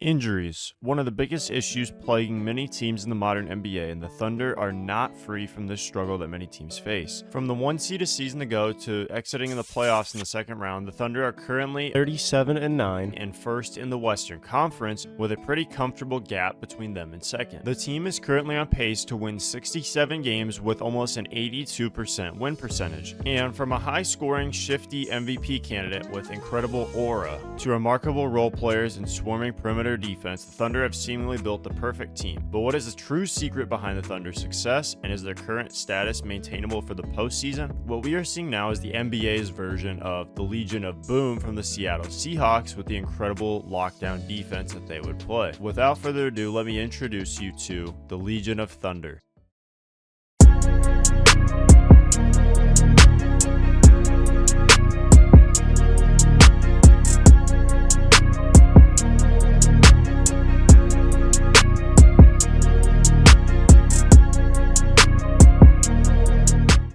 Injuries. One of the biggest issues plaguing many teams in the modern NBA, and the Thunder are not free from this struggle that many teams face. From the 1 seed a season ago to exiting in the playoffs in the second round, the Thunder are currently 37-9 and first in the Western Conference, with a pretty comfortable gap between them and second. The team is currently on pace to win 67 games with almost an 82% win percentage. And from a high-scoring, shifty MVP candidate with incredible aura to remarkable role players and swarming perimeter defense, the Thunder have seemingly built the perfect team. But what is the true secret behind the Thunder's success, and is their current status maintainable for the postseason? What we are seeing now is the NBA's version of the Legion of Boom from the Seattle Seahawks, with the incredible lockdown defense that they would play. Without further ado, let me introduce you to the Legion of Thunder.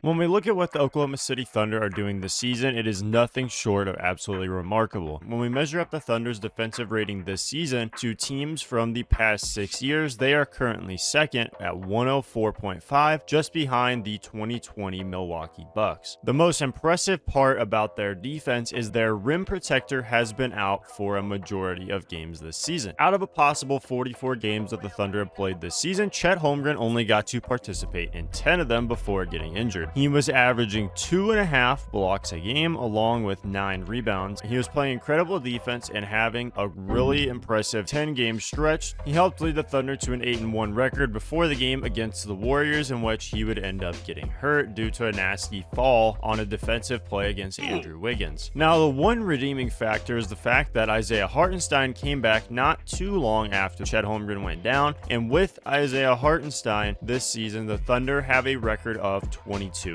When we look at what the Oklahoma City Thunder are doing this season, it is nothing short of absolutely remarkable. When we measure up the Thunder's defensive rating this season to teams from the past 6 years, they are currently second at 104.5, just behind the 2020 Milwaukee Bucks. The most impressive part about their defense is their rim protector has been out for a majority of games this season. Out of a possible 44 games that the Thunder have played this season, Chet Holmgren only got to participate in 10 of them before getting injured. He was averaging 2.5 blocks a game along with 9 rebounds. He was playing incredible defense and having a really impressive 10-game stretch. He helped lead the Thunder to an 8-1 record before the game against the Warriors, in which he would end up getting hurt due to a nasty fall on a defensive play against Andrew Wiggins. Now, the one redeeming factor is the fact that Isaiah Hartenstein came back not too long after Chet Holmgren went down, and with Isaiah Hartenstein this season, the Thunder have a record of 22-2.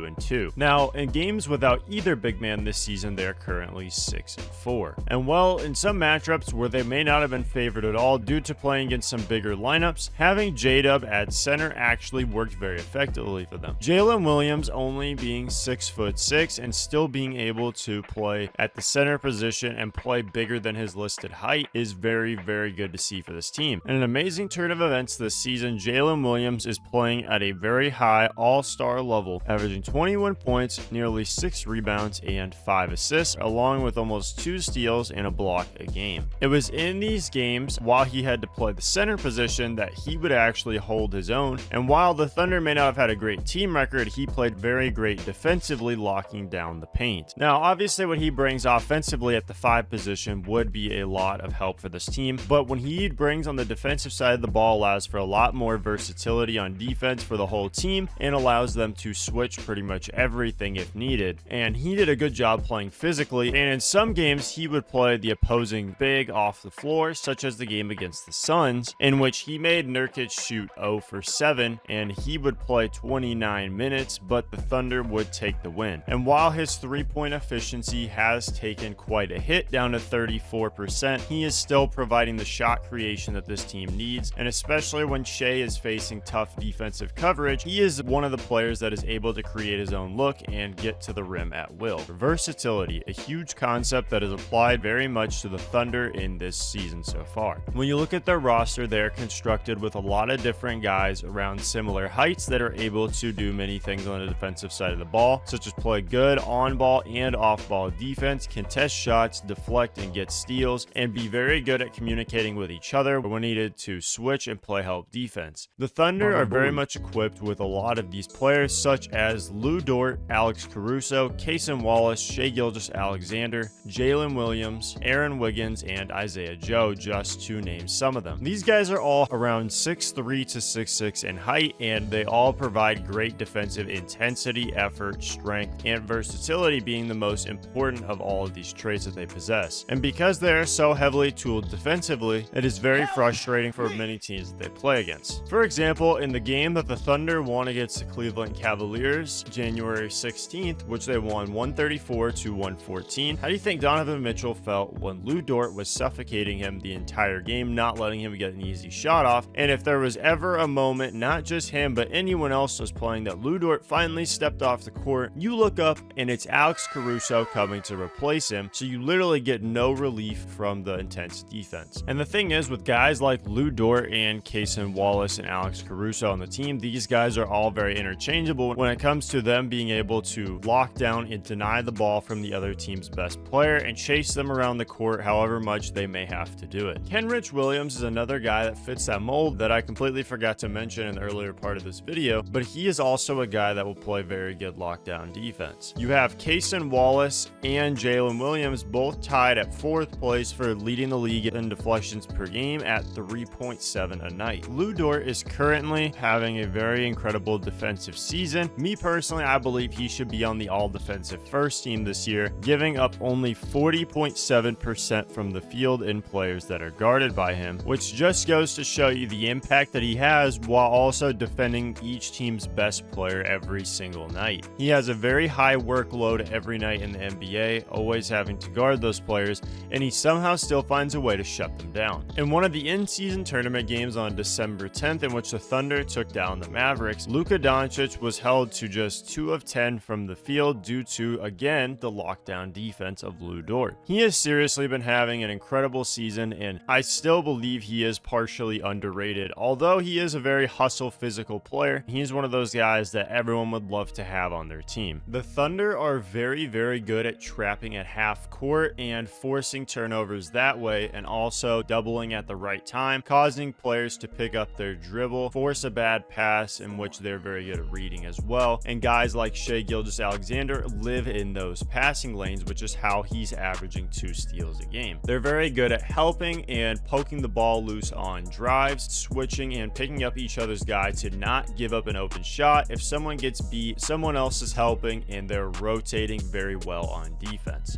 Now, in games without either big man this season, they are currently 6-4. And well, in some matchups where they may not have been favored at all due to playing against some bigger lineups, having J-Dub at center actually worked very effectively for them. Jalen Williams only being 6'6" and still being able to play at the center position and play bigger than his listed height is very, very good to see for this team. In an amazing turn of events this season, Jalen Williams is playing at a very high all-star level, averaging 21 points, nearly 6 rebounds, and 5 assists, along with almost 2 steals and a block a game. It was in these games, while he had to play the center position, that he would actually hold his own, and while the Thunder may not have had a great team record, he played very great defensively, locking down the paint. Now, obviously what he brings offensively at the 5 position would be a lot of help for this team, but when he brings on the defensive side of the ball, allows for a lot more versatility on defense for the whole team, and allows them to switch pretty much everything if needed. And he did a good job playing physically, and in some games he would play the opposing big off the floor, such as the game against the Suns, in which he made Nurkic shoot 0 for 7, and he would play 29 minutes, but the Thunder would take the win. And while his three-point efficiency has taken quite a hit, down to 34%, he is still providing the shot creation that this team needs, and especially when Shea is facing tough defensive coverage, he is one of the players that is able to create his own look and get to the rim at will. Versatility, a huge concept that is applied very much to the Thunder in this season so far. When you look at their roster, they're constructed with a lot of different guys around similar heights that are able to do many things on the defensive side of the ball, such as play good on-ball and off-ball defense, contest shots, deflect and get steals, and be very good at communicating with each other when needed to switch and play help defense. The Thunder are very much equipped with a lot of these players, such as Lou Dort, Alex Caruso, Cason Wallace, Shai Gilgeous-Alexander, Jalen Williams, Aaron Wiggins, and Isaiah Joe, just to name some of them. These guys are all around 6'3" to 6'6" in height, and they all provide great defensive intensity, effort, strength, and versatility, being the most important of all of these traits that they possess. And because they are so heavily tooled defensively, it is very frustrating for many teams that they play against. For example, in the game that the Thunder won against the Cleveland Cavaliers, Bulls January 16th, which they won 134-114. How do you think Donovan Mitchell felt when Lou Dort was suffocating him the entire game, not letting him get an easy shot off? And if there was ever a moment, not just him, but anyone else was playing, that Lou Dort finally stepped off the court, you look up and it's Alex Caruso coming to replace him, so you literally get no relief from the intense defense. And the thing is, with guys like Lou Dort and Cason Wallace and Alex Caruso on the team, these guys are all very interchangeable when it comes to them being able to lock down and deny the ball from the other team's best player and chase them around the court however much they may have to do it. Kenrich Williams is another guy that fits that mold that I completely forgot to mention in the earlier part of this video, but he is also a guy that will play very good lockdown defense. You have Cason Wallace and Jalen Williams both tied at 4th place for leading the league in deflections per game at 3.7 a night. Lou Dort is currently having a very incredible defensive season. Me personally, I believe he should be on the all-defensive first team this year, giving up only 40.7% from the field in players that are guarded by him, which just goes to show you the impact that he has while also defending each team's best player every single night. He has a very high workload every night in the NBA, always having to guard those players, and he somehow still finds a way to shut them down. In one of the in-season tournament games on December 10th, in which the Thunder took down the Mavericks, Luka Doncic was held to just 2 of 10 from the field due to, again, the lockdown defense of Lou Dort. He has seriously been having an incredible season, and I still believe he is partially underrated. Although he is a very hustle physical player, he's one of those guys that everyone would love to have on their team. The Thunder are very, very good at trapping at half court and forcing turnovers that way, and also doubling at the right time, causing players to pick up their dribble, force a bad pass, in which they're very good at reading as well. And guys like gilgeous-alexander live in those passing lanes, which is how he's averaging 2 steals a game. They're very good at helping and poking the ball loose on drives, switching and picking up each other's guy to not give up an open shot. If someone gets beat, someone else is helping, and they're rotating very well on defense.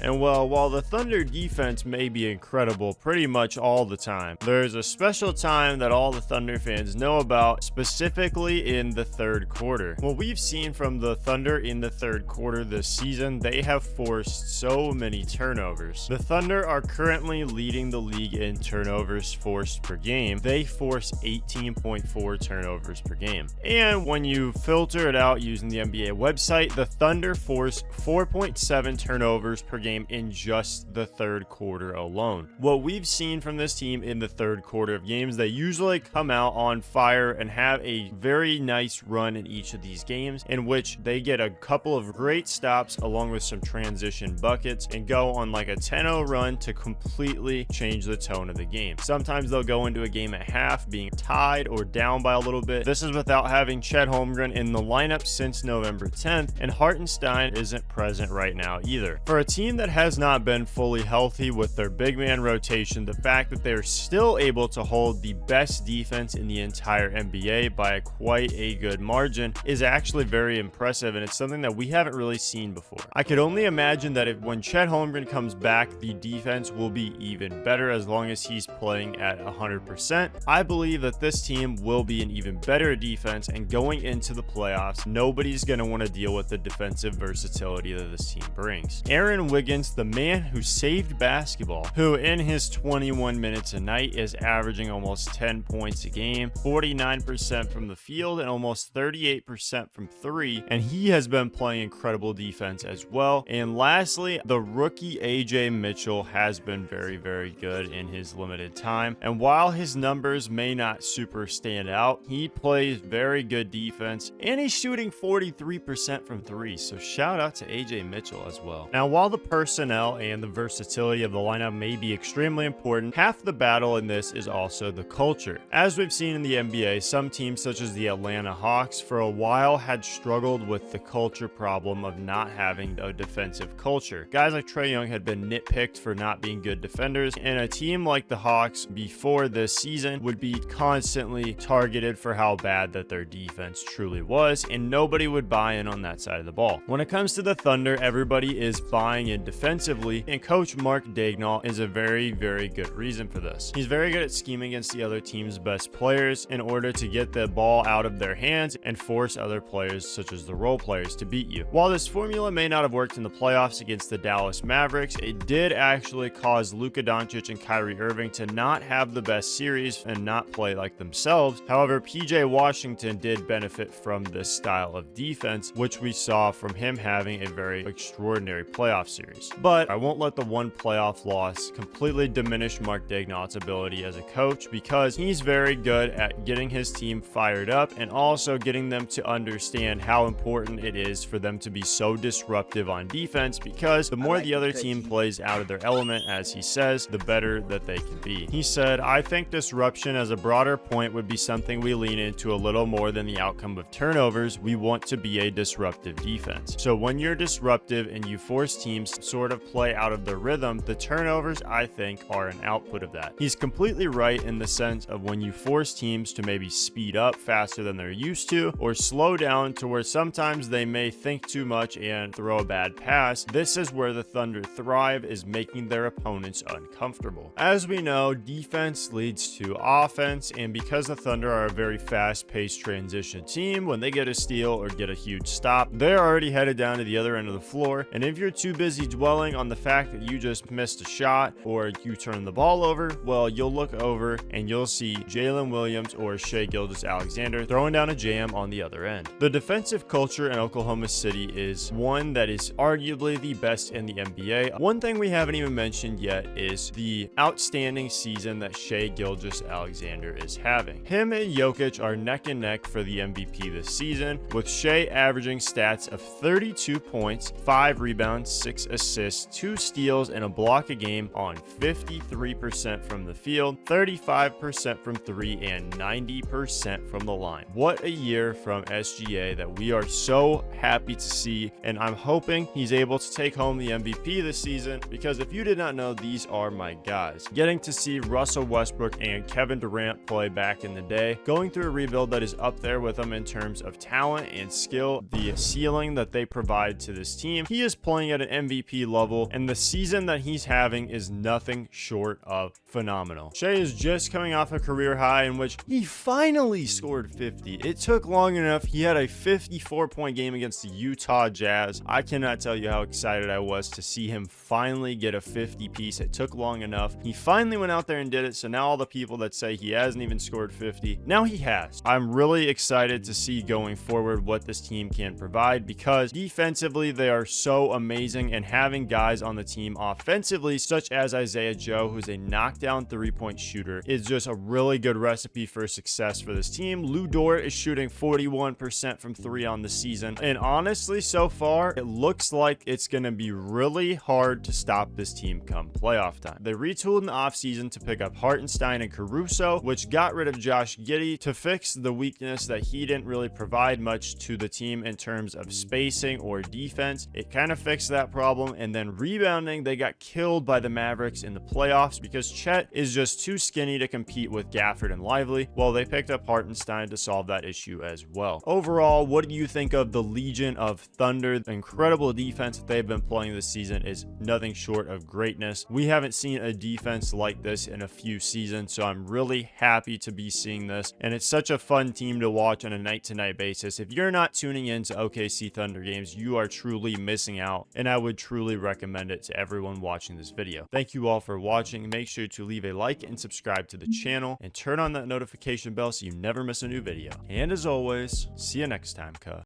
And well, while the Thunder defense may be incredible pretty much all the time, there's a special time that all the Thunder fans know about, specifically in the 3rd quarter. What we've seen from the Thunder in the 3rd quarter this season, they have forced so many turnovers. The Thunder are currently leading the league in turnovers forced per game. They force 18.4 turnovers per game. And when you filter it out using the NBA website, the Thunder force 4.7 turnovers per game in just the 3rd quarter alone. What we've seen from this team in the 3rd quarter of games, they usually come out on fire and have a very nice run in each of these games, in which they get a couple of great stops along with some transition buckets and go on like a 10-0 run to completely change the tone of the game. Sometimes they'll go into a game at half being tied or down by a little bit. This is without having Chet Holmgren in the lineup since November 10th, and Hartenstein isn't present right now either. For a team that has not been fully healthy with their big man rotation, the fact that they're still able to hold the best defense in the entire NBA by quite a good margin is actually very impressive, and it's something that we haven't really seen before. I could only imagine that when Chet Holmgren comes back, the defense will be even better as long as he's playing at 100%. I believe that this team will be an even better defense, and going into the playoffs, nobody's going to want to deal with the defensive versatility that this team brings. Aaron Wiggins, the man who saved basketball, who in his 21 minutes a night is averaging almost 10 points a game, 49% from the field, and almost 38% from 3, and he has been playing incredible defense as well. And lastly, the rookie AJ Mitchell has been very, very good in his limited time, and while his numbers may not super stand out, he plays very good defense, and he's shooting 43% from 3, so shout out to AJ Mitchell as well. Now, while the personnel and the versatility of the lineup may be extremely important, half the battle in this is also the culture. As we've seen in the NBA, some teams such as the Atlanta Hawks for a while had struggled with the culture problem of not having a defensive culture. Guys like Trae Young had been nitpicked for not being good defenders, and a team like the Hawks before this season would be constantly targeted for how bad that their defense truly was, and nobody would buy in on that side of the ball. When it comes to the Thunder, everybody is buying into good defensively, and coach Mark Daigneault is a very, very good reason for this. He's very good at scheming against the other team's best players in order to get the ball out of their hands and force other players, such as the role players, to beat you. While this formula may not have worked in the playoffs against the Dallas Mavericks, it did actually cause Luka Doncic and Kyrie Irving to not have the best series and not play like themselves. However, PJ Washington did benefit from this style of defense, which we saw from him having a very extraordinary playoff series. But I won't let the one playoff loss completely diminish Mark Daigneault's ability as a coach, because he's very good at getting his team fired up and also getting them to understand how important it is for them to be so disruptive on defense, because the more the other team plays out of their element, as he says, the better that they can be. He said, "I think disruption as a broader point would be something we lean into a little more than the outcome of turnovers. We want to be a disruptive defense." So when you're disruptive and you force teams to sort of play out of their rhythm, the turnovers, I think, are an output of that. He's completely right in the sense of when you force teams to maybe speed up faster than they're used to, or slow down to where sometimes they may think too much and throw a bad pass. This is where the Thunder thrive, is making their opponents uncomfortable. As we know, defense leads to offense, and because the Thunder are a very fast-paced transition team, when they get a steal or get a huge stop, they're already headed down to the other end of the floor, and if you're too busy dwelling on the fact that you just missed a shot or you turn the ball over, well, you'll look over and you'll see Jalen Williams or Shai Gilgeous-Alexander throwing down a jam on the other end. The defensive culture in Oklahoma City is one that is arguably the best in the NBA. One thing we haven't even mentioned yet is the outstanding season that Shai Gilgeous-Alexander is having. Him and Jokic are neck and neck for the MVP this season, with Shai averaging stats of 32 points, 5 rebounds, 6 assists, 2 steals, and a block a game on 53% from the field, 35% from 3, and 90% from the line. What a year from SGA that we are so happy to see, and I'm hoping he's able to take home the MVP this season, because if you did not know, these are my guys. Getting to see Russell Westbrook and Kevin Durant play back in the day, going through a rebuild that is up there with them in terms of talent and skill, the ceiling that they provide to this team. He is playing at an MVP level, and the season that he's having is nothing short of phenomenal. Shai is just coming off a career high in which he finally scored 50. It took long enough. He had a 54-point game against the Utah Jazz. I cannot tell you how excited I was to see him finally get a 50 piece. It took long enough. He finally went out there and did it, so now all the people that say he hasn't even scored 50, now he has. I'm really excited to see going forward what this team can provide, because defensively they are so amazing, and having guys on the team offensively such as Isaiah Joe, who's a knockdown three-point shooter, is just a really good recipe for success for this team. Lou Dort is shooting 41% from 3 on the season, and honestly, so far it looks like it's going to be really hard to stop this team come playoff time. They retooled in the offseason to pick up Hartenstein and Caruso, which got rid of Josh Giddey to fix the weakness that he didn't really provide much to the team in terms of spacing or defense. It kind of fixed that problem, and then rebounding, they got killed by the Mavericks in the playoffs because Chet is just too skinny to compete with Gafford and Lively. Well, they picked up Hartenstein to solve that issue as well. Overall, what do you think of the Legion of Thunder? The incredible defense that they've been playing this season is nothing short of greatness. We haven't seen a defense like this in a few seasons, so I'm really happy to be seeing this, and it's such a fun team to watch on a night-to-night basis. If you're not tuning into OKC Thunder games, you are truly missing out, and I would truly recommend it to everyone watching this video. Thank you all for watching. Make sure to leave a like and subscribe to the channel, and turn on that notification bell so you never miss a new video. And as always, see you next time, cuh.